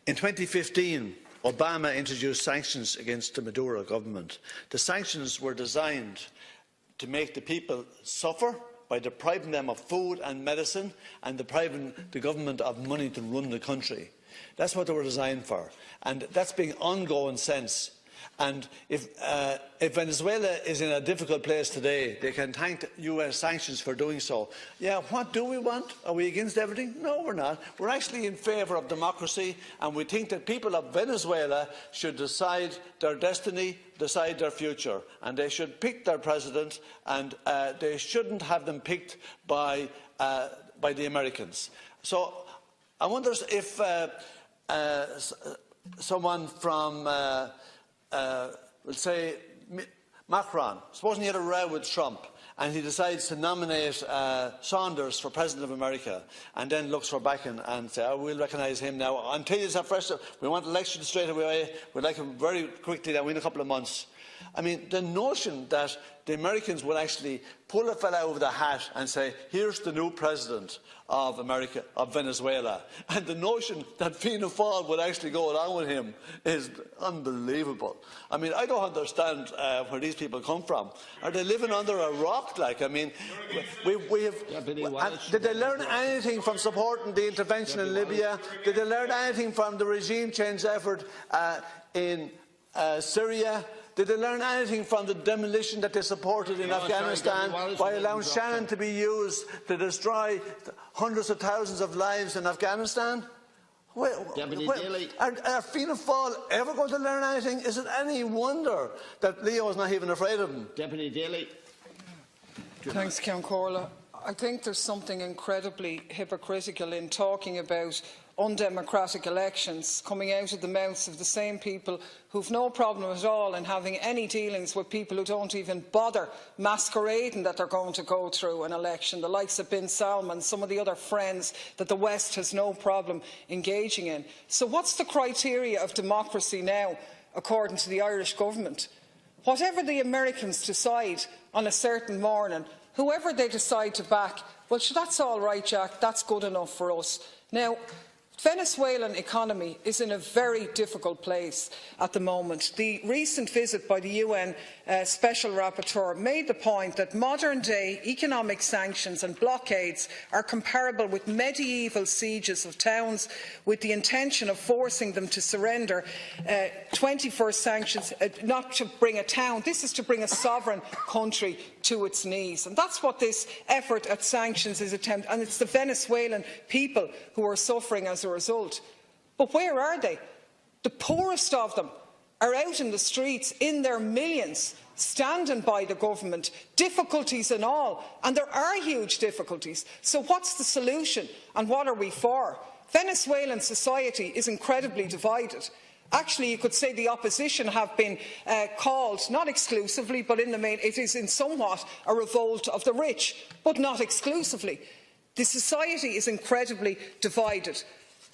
In 2015, Obama introduced sanctions against the Maduro government. The sanctions were designed to make the people suffer by depriving them of food and medicine and depriving the government of money to run the country. That's what they were designed for, and that's been ongoing since. And if Venezuela is in a difficult place today, they can thank US sanctions for doing so. Yeah, what do we want? Are we against everything? No, we're not. We're actually in favour of democracy, and we think that people of Venezuela should decide their destiny, decide their future, and they should pick their president, and they shouldn't have them picked by the Americans. So I wonder if someone from we'll say Macron, supposing he had a row with Trump and he decides to nominate Saunders for President of America and then looks for backing and say, oh, we'll recognise him now. Until it's a fresh, we want elections straight away, we'd like him very quickly now in a couple of months. I mean, the notion that the Americans would actually pull a fella over the hat and say, here's the new president of America, of Venezuela, and the notion that Fianna Fáil would actually go along with him is unbelievable. I mean, I don't understand where these people come from. Are they living under a rock? Like, I mean, did they learn anything from supporting the intervention in Libya? Did they learn anything from the regime change effort in Syria? Did they learn anything from the demolition that they supported in Afghanistan by allowing Shannon to be used to destroy hundreds of thousands of lives in Afghanistan? Are Fianna Fáil ever going to learn anything? Is it any wonder that Leo is not even afraid of them? Deputy Daly. Thanks, Count Corla. I think there's something incredibly hypocritical in talking about undemocratic elections coming out of the mouths of the same people who've no problem at all in having any dealings with people who don't even bother masquerading that they're going to go through an election, the likes of Bin Salman, some of the other friends that the West has no problem engaging in. So what's the criteria of democracy now, according to the Irish government? Whatever the Americans decide on a certain morning, whoever they decide to back, well, that's all right, Jack, that's good enough for us. Now, Venezuelan economy is in a very difficult place at the moment. The recent visit by the UN Special Rapporteur made the point that modern-day economic sanctions and blockades are comparable with medieval sieges of towns with the intention of forcing them to surrender. 21st sanctions, not to bring a town, this is to bring a sovereign country to its knees. And that's what this effort at sanctions is attempting, and it's the Venezuelan people who are suffering as a result. But where are they? The poorest of them are out in the streets in their millions, standing by the government, difficulties and all, and there are huge difficulties. So what's the solution and what are we for? Venezuelan society is incredibly divided. Actually, you could say the opposition have been called, not exclusively, but in the main, it is in somewhat a revolt of the rich, but not exclusively. The society is incredibly divided.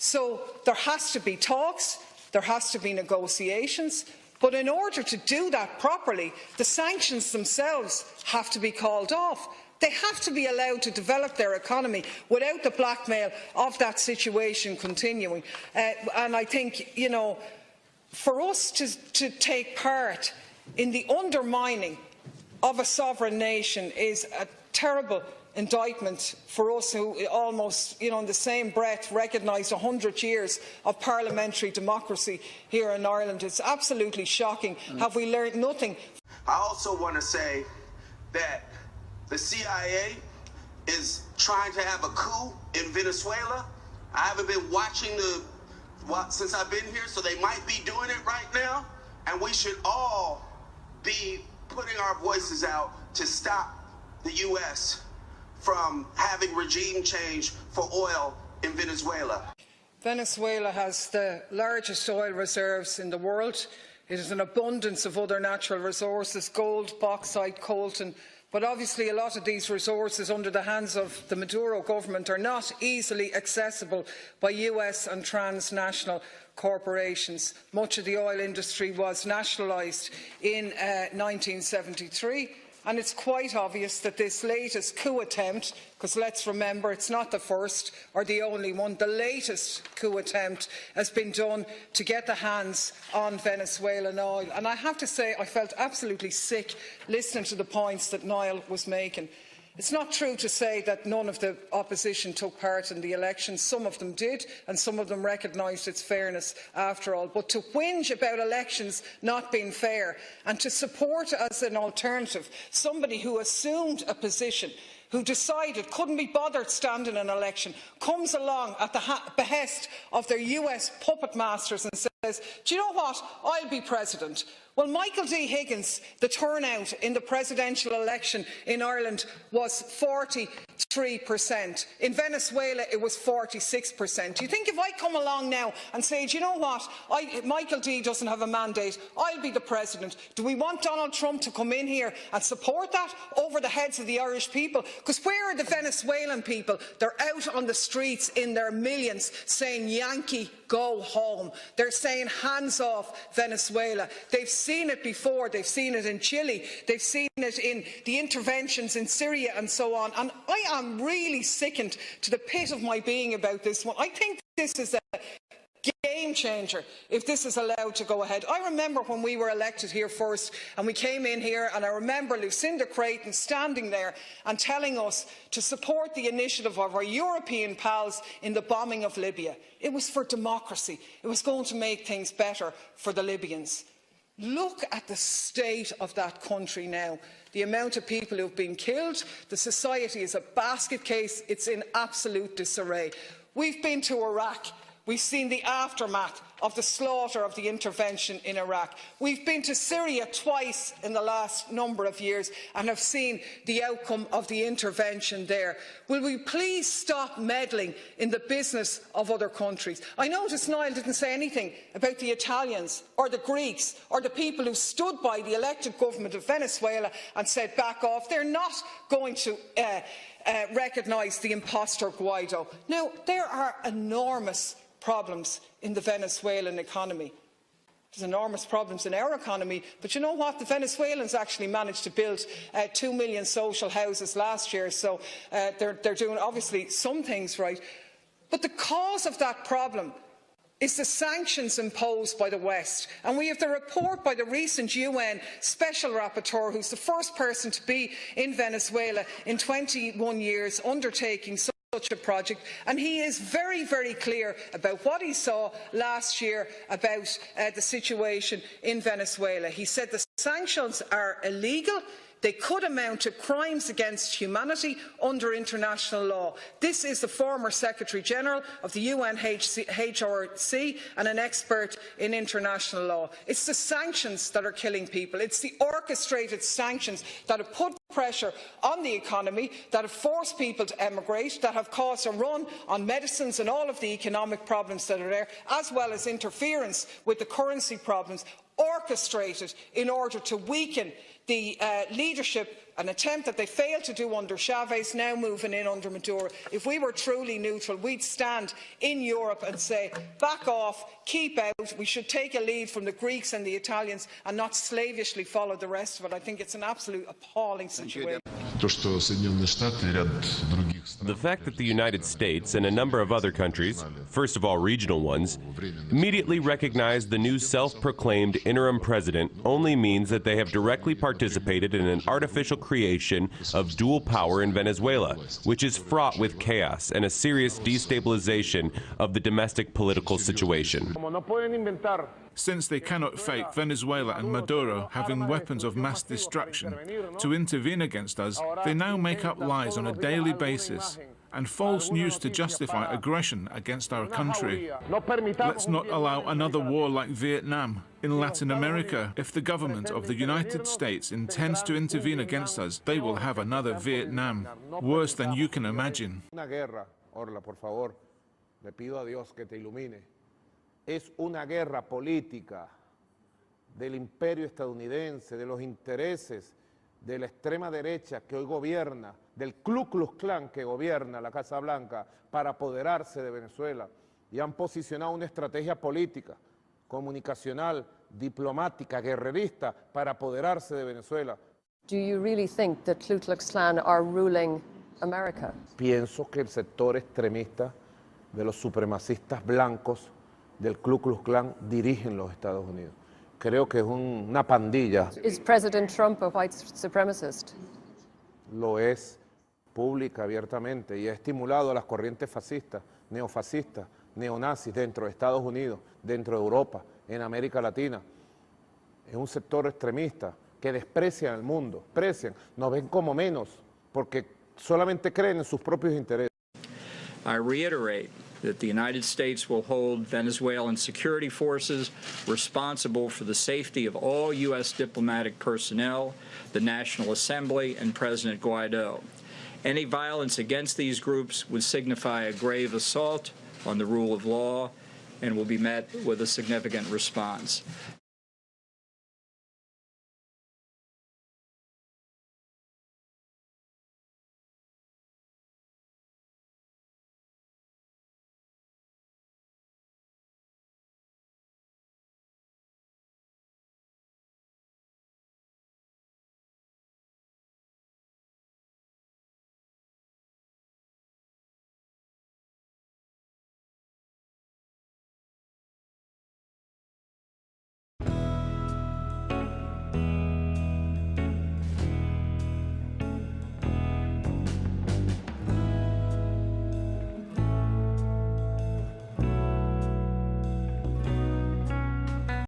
So there has to be talks, there has to be negotiations, but in order to do that properly, the sanctions themselves have to be called off. They have to be allowed to develop their economy without the blackmail of that situation continuing. And I think, you know, for us to take part in the undermining of a sovereign nation is a terrible indictment for us who almost, in the same breath recognise 100 years of parliamentary democracy here in Ireland. It's absolutely shocking. Have we learned nothing? I also want to say that the CIA is trying to have a coup in Venezuela. I haven't been watching since I've been here, so they might be doing it right now, and we should all be putting our voices out to stop the U.S. from having regime change for oil in Venezuela. Venezuela has the largest oil reserves in the world. It has an abundance of other natural resources, gold, bauxite, coltan. But obviously a lot of these resources under the hands of the Maduro government are not easily accessible by US and transnational corporations. Much of the oil industry was nationalised in 1973. and it's quite obvious that this latest coup attempt, because let's remember it's not the first or the only one, the latest coup attempt has been done to get the hands on Venezuelan oil. And I have to say I felt absolutely sick listening to the points that Niall was making. It's not true to say that none of the opposition took part in the elections. Some of them did, and some of them recognised its fairness after all. But to whinge about elections not being fair and to support as an alternative somebody who assumed a position, who decided couldn't be bothered standing an election, comes along at the behest of their US puppet masters and says, do you know what, I'll be president. Well, Michael D. Higgins, the turnout in the presidential election in Ireland was 43%. In Venezuela, it was 46%. Do you think if I come along now and say, do you know what, Michael D. doesn't have a mandate, I'll be the president, do we want Donald Trump to come in here and support that over the heads of the Irish people? Because where are the Venezuelan people? They're out on the streets in their millions saying, Yankee, go home. They're saying, hands off Venezuela. They've seen it before. They've seen it in Chile. They've seen it in the interventions in Syria and so on. And I am really sickened to the pit of my being about this one. I think this is a game changer if this is allowed to go ahead. I remember when we were elected here first and we came in here, and I remember Lucinda Creighton standing there and telling us to support the initiative of our European pals in the bombing of Libya. It was for democracy. It was going to make things better for the Libyans. Look at the state of that country now. The amount of people who have been killed. The society is a basket case. It's in absolute disarray. We've been to Iraq. We've seen the aftermath of the slaughter of the intervention in Iraq. We've been to Syria twice in the last number of years and have seen the outcome of the intervention there. Will we please stop meddling in the business of other countries? I noticed Niall didn't say anything about the Italians or the Greeks or the people who stood by the elected government of Venezuela and said back off. They're not going to recognise the impostor Guaido. Now, there are enormous problems in the Venezuelan economy. There's enormous problems in our economy, but you know what? The Venezuelans actually managed to build 2 million social houses last year, so they're doing obviously some things right. But the cause of that problem is the sanctions imposed by the West. And we have the report by the recent UN Special Rapporteur, who's the first person to be in Venezuela in 21 years undertaking such a project, and he is very, very clear about what he saw last year about the situation in Venezuela. He said the sanctions are illegal. They could amount to crimes against humanity under international law. This is the former Secretary-General of the UNHRC and an expert in international law. It's the sanctions that are killing people. It's the orchestrated sanctions that have put pressure on the economy, that have forced people to emigrate, that have caused a run on medicines and all of the economic problems that are there, as well as interference with the currency problems, orchestrated in order to weaken the leadership, an attempt that they failed to do under Chavez, now moving in under Maduro. If we were truly neutral, we'd stand in Europe and say, back off, keep out, we should take a lead from the Greeks and the Italians and not slavishly follow the rest of it. I think it's an absolute appalling situation. The fact that the United States and a number of other countries, first of all regional ones, immediately recognized the new self-proclaimed interim president only means that they have directly participated in an artificial creation of dual power in Venezuela, which is fraught with chaos and a serious destabilization of the domestic political situation. Since they cannot fake Venezuela and Maduro having weapons of mass destruction to intervene against us, they now make up lies on a daily basis and false news to justify aggression against our country. Let's not allow another war like Vietnam. In Latin America, if the government of the United States intends to intervene against us, they will have another Vietnam, worse than you can imagine. Es una guerra política del imperio estadounidense, de los intereses de la extrema derecha que hoy gobierna, del Ku Klux Klan que gobierna la Casa Blanca para apoderarse de Venezuela, y han posicionado una estrategia política, comunicacional, diplomática, guerrerista para apoderarse de Venezuela. Do you really think that Ku Klux Klan are ruling America? Pienso que el sector extremista de los supremacistas blancos del Ku Klux Klan dirigen los Estados Unidos. Creo que es una pandilla. Is President Trump a white supremacist? Lo es pública, abiertamente, y ha estimulado a las corrientes fascistas, neofascistas, neonazis dentro de Estados Unidos, dentro de Europa, en América Latina. Es un sector extremista que desprecian al mundo, nos ven como menos, porque solamente creen en sus propios intereses. I reiterate that the United States will hold Venezuelan security forces responsible for the safety of all U.S. diplomatic personnel, the National Assembly, and President Guaido. Any violence against these groups would signify a grave assault on the rule of law and will be met with a significant response.